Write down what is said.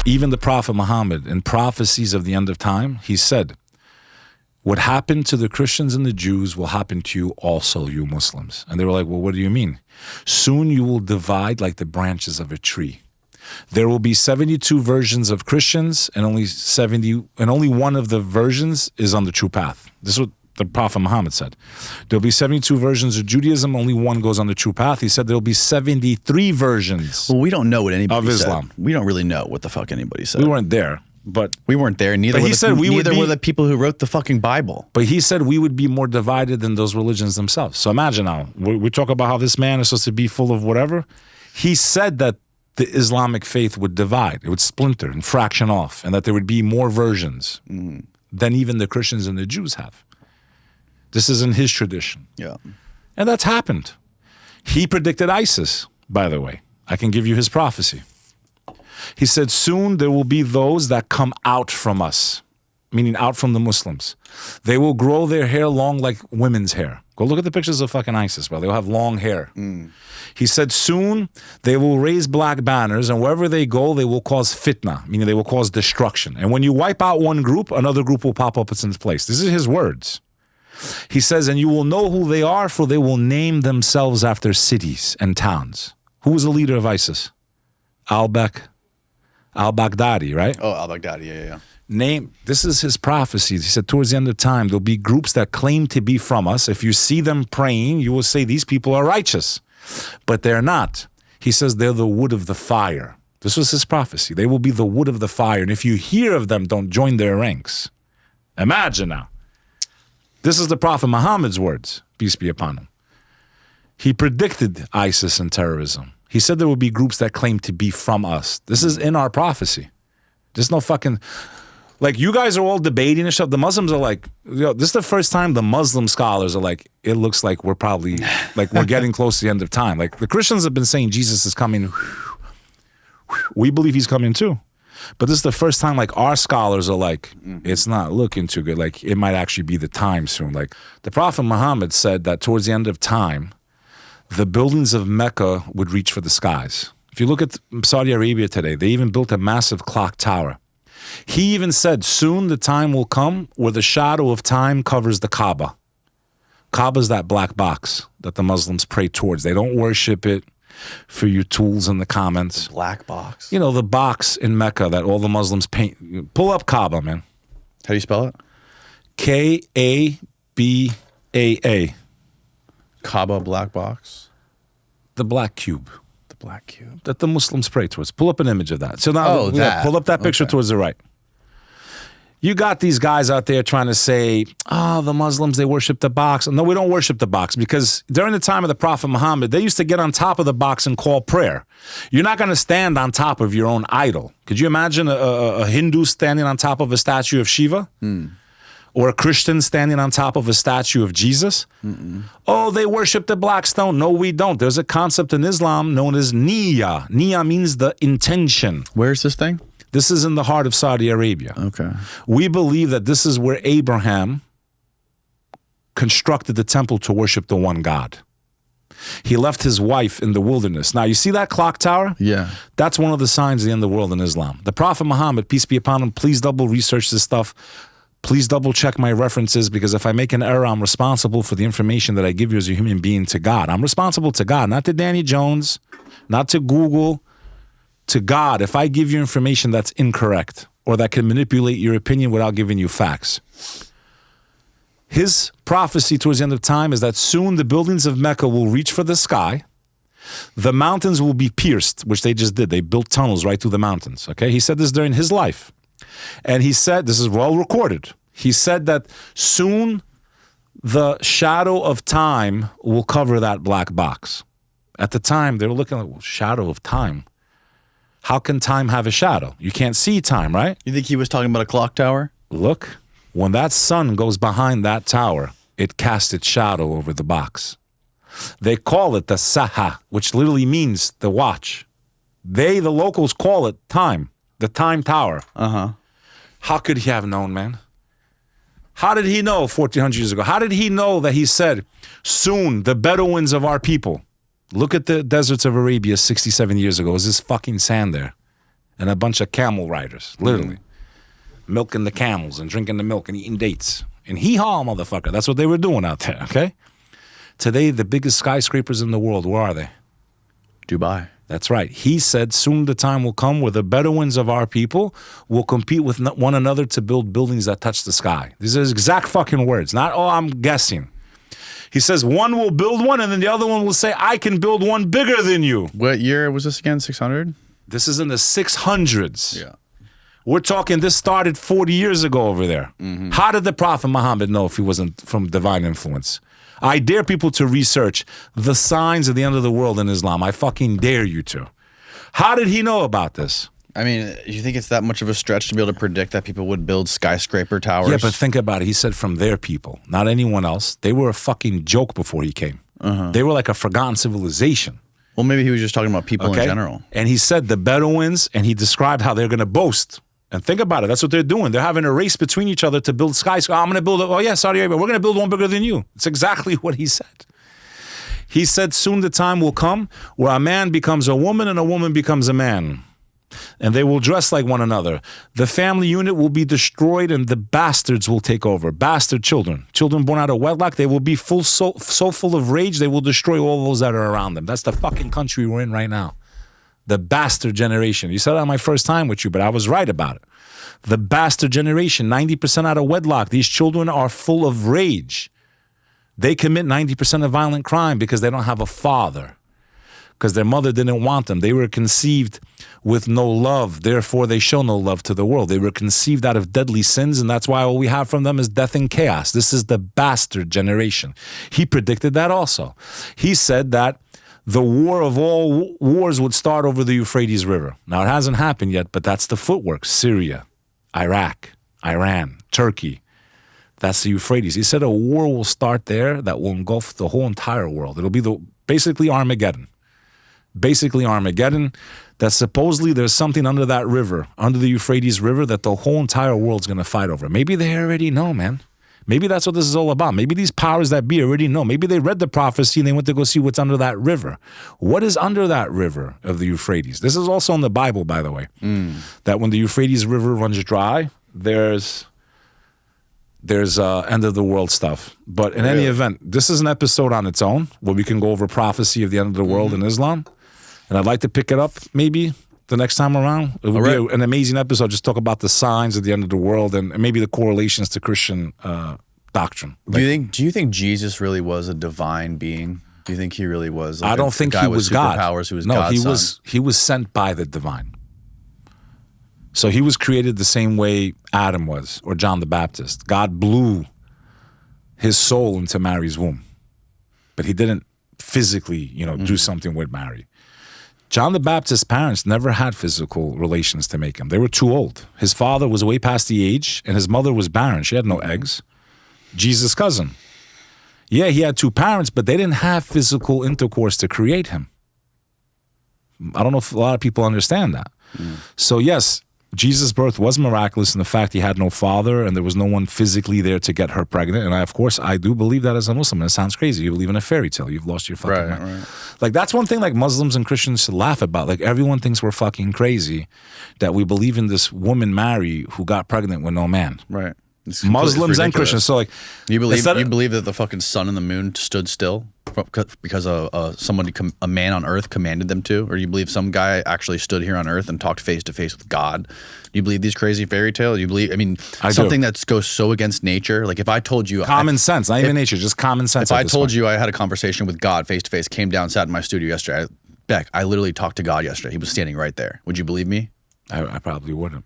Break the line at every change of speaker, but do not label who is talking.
Even the Prophet Muhammad, in prophecies of the end of time, he said, what happened to the Christians and the Jews will happen to you also, you Muslims. And they were like, well, what do you mean? Soon you will divide like the branches of a tree. There will be 72 versions of Christians, and only one of the versions is on the true path. This is what the Prophet Muhammad said. There'll be 72 versions of Judaism, only one goes on the true path. He said there'll be 73 versions.
Well, we don't know what anybody
of Islam.
said. We don't really know what the fuck anybody said.
We weren't there. But
we weren't there. Neither were the people who wrote the fucking Bible.
But he said we would be more divided than those religions themselves. So imagine now, we talk about how this man is supposed to be full of whatever. He said that the Islamic faith would divide, it would splinter and fraction off, and that there would be more versions than even the Christians and the Jews have. This is in his tradition.
Yeah.
And that's happened. He predicted ISIS, by the way. I can give you his prophecy. He said, soon there will be those that come out from us, meaning out from the Muslims. They will grow their hair long like women's hair. Go look at the pictures of fucking ISIS, bro. They'll have long hair. He said, soon they will raise black banners, and wherever they go, they will cause fitna, meaning they will cause destruction. And when you wipe out one group, another group will pop up in its place. This is his words. He says, and you will know who they are, for they will name themselves after cities and towns. Who was the leader of ISIS? Al-Baghdadi, right?
Oh, al-Baghdadi, yeah.
This is his prophecy. He said, towards the end of time, there'll be groups that claim to be from us. If you see them praying, you will say these people are righteous. But they're not. He says they're the wood of the fire. This was his prophecy. They will be the wood of the fire. And if you hear of them, don't join their ranks. Imagine now. This is the Prophet Muhammad's words, peace be upon him. He predicted ISIS and terrorism. He said there would be groups that claim to be from us. This is in our prophecy. There's no fucking... Like, you guys are all debating and stuff. The Muslims are like, this is the first time the Muslim scholars are like, it looks like we're probably, like, we're getting close to the end of time. Like, the Christians have been saying Jesus is coming. We believe he's coming too. But this is the first time, like, our scholars are like, it's not looking too good. Like, it might actually be the time soon. Like, the Prophet Muhammad said that towards the end of time, the buildings of Mecca would reach for the skies. If you look at Saudi Arabia today, they even built a massive clock tower. He even said, soon the time will come where the shadow of time covers the Kaaba. Kaaba is that black box that the Muslims pray towards. They don't worship it for your tools in the comments.
The black box?
You know, the box in Mecca that all the Muslims paint. Pull up Kaaba, man.
How do you spell it?
K-A-B-A-A.
Kaaba black box?
The black cube.
The black cube.
That the Muslims pray towards. Pull up an image of that. So now, pull up that picture towards the right. You got these guys out there trying to say, the Muslims, they worship the box. No, we don't worship the box, because during the time of the Prophet Muhammad, they used to get on top of the box and call prayer. You're not going to stand on top of your own idol. Could you imagine a Hindu standing on top of a statue of Shiva? Or a Christian standing on top of a statue of Jesus? Oh, they worship the black stone. No, we don't. There's a concept in Islam known as niyyah. Niyyah means the intention.
Where's this thing?
This is in the heart of Saudi Arabia.
Okay.
We believe that this is where Abraham constructed the temple to worship the one God. He left his wife in the wilderness. Now, you see that clock tower?
Yeah.
That's one of the signs of the end of the world in Islam. The Prophet Muhammad, peace be upon him, please double research this stuff. Please double check my references, because if I make an error, I'm responsible for the information that I give you as a human being to God. I'm responsible to God, not to Danny Jones, not to Google, to God. If I give you information that's incorrect or that can manipulate your opinion without giving you facts. His prophecy towards the end of time is that soon the buildings of Mecca will reach for the sky. The mountains will be pierced, which they just did. They built tunnels right through the mountains. Okay, he said this during his life. And he said, this is well recorded, he said that soon the shadow of time will cover that black box. At the time, they were looking at, well, shadow of time. How can time have a shadow? You can't see time, right?
You think he was talking about a clock tower?
Look, when that sun goes behind that tower, it casts its shadow over the box. They call it the saha, which literally means the watch. The locals call it time, the time tower. How could he have known, man? How did he know 1,400 years ago? How did he know that he said, soon the Bedouins of our people, look at the deserts of Arabia 67 years ago. Is this fucking sand there? and a bunch of camel riders, literally. Milking the camels and drinking the milk and eating dates. And hee-haw, motherfucker. That's what they were doing out there, okay? Today, the biggest skyscrapers in the world, where are they?
Dubai.
That's right. He said soon the time will come where the Bedouins of our people will compete with one another to build buildings that touch the sky. These are his exact fucking words. Not, oh, I'm guessing. He says one will build one and then the other one will say, I can build one bigger than you.
What year was this again? 600?
This is in the 600s.
Yeah.
We're talking this started 40 years ago over there. How did the Prophet Muhammad know if he wasn't from divine influence? I dare people to research the signs of the end of the world in Islam. I fucking dare you to. How did he know about this?
I mean, you think it's that much of a stretch to be able to predict that people would build skyscraper towers?
Yeah, but think about it. He said from their people, not anyone else. They were a fucking joke before he came. They were like a forgotten civilization.
Well, maybe he was just talking about people in general.
And he said the Bedouins, and he described how they're going to boast. And think about it. That's what they're doing. They're having a race between each other to build skyscrapers. I'm going to build it. Oh, yeah, Saudi Arabia. We're going to build one bigger than you. It's exactly what he said. He said soon the time will come where a man becomes a woman and a woman becomes a man. And they will dress like one another. The family unit will be destroyed and the bastards will take over. Bastard children. Children born out of wedlock, they will be so full of rage, they will destroy all those that are around them. That's the fucking country we're in right now. The bastard generation. You said that on my first time with you, but I was right about it. The bastard generation, 90% out of wedlock. These children are full of rage. They commit 90% of violent crime because they don't have a father. Because their mother didn't want them. They were conceived with no love. Therefore, they show no love to the world. They were conceived out of deadly sins, and that's why all we have from them is death and chaos. This is the bastard generation. He predicted that also. He said that the war of all wars would start over the Euphrates River. Now, it hasn't happened yet, but that's the footwork. Syria, Iraq, Iran, Turkey. That's the Euphrates. He said a war will start there that will engulf the whole entire world. It'll be basically Armageddon. Basically Armageddon, that supposedly there's something under that river, under the Euphrates River, that the whole entire world's going to fight over. Maybe they already know, man. Maybe that's what this is all about. Maybe these powers that be already know. Maybe they read the prophecy and they went to go see what's under that river. What is under that river of the Euphrates? This is also in the Bible, by the way, that when the Euphrates River runs dry, there's end of the world stuff. But in any event, this is an episode on its own where we can go over prophecy of the end of the world in Islam. And I'd like to pick it up maybe the next time around. It would be an amazing episode. Just talk about the signs of the end of the world and maybe the correlations to Christian doctrine.
Do you think Jesus really was a divine being? Do you think he really was? Like
I don't think he was God.
Who was
no,
God's son?
he was sent by the divine. So he was created the same way Adam was, or John the Baptist. God blew his soul into Mary's womb, but he didn't physically, do something with Mary. John the Baptist's parents never had physical relations to make him. They were too old. His father was way past the age, and his mother was barren. She had no eggs. Jesus' cousin. Yeah, he had two parents, but they didn't have physical intercourse to create him. I don't know if a lot of people understand that. So yes, Jesus' birth was miraculous in the fact he had no father and there was no one physically there to get her pregnant. And of course, I do believe that as a Muslim. And it sounds crazy. You believe in a fairy tale. You've lost your fucking mind. Right. Like, that's one thing like Muslims and Christians should laugh about. Like, everyone thinks we're fucking crazy that we believe in this woman Mary who got pregnant with no man.
Right.
Muslims and Christians. So like,
you believe that the fucking sun and the moon stood still because a man on earth commanded them to, or you believe some guy actually stood here on earth and talked face to face with God? Do you believe these crazy fairy tales? You believe? I mean, something that goes so against nature. Like if I told you
common sense, not even nature, just common sense.
If I told you I had a conversation with God face to face, came down, sat in my studio yesterday, Beck, I literally talked to God yesterday. He was standing right there. Would you believe me?
I probably wouldn't.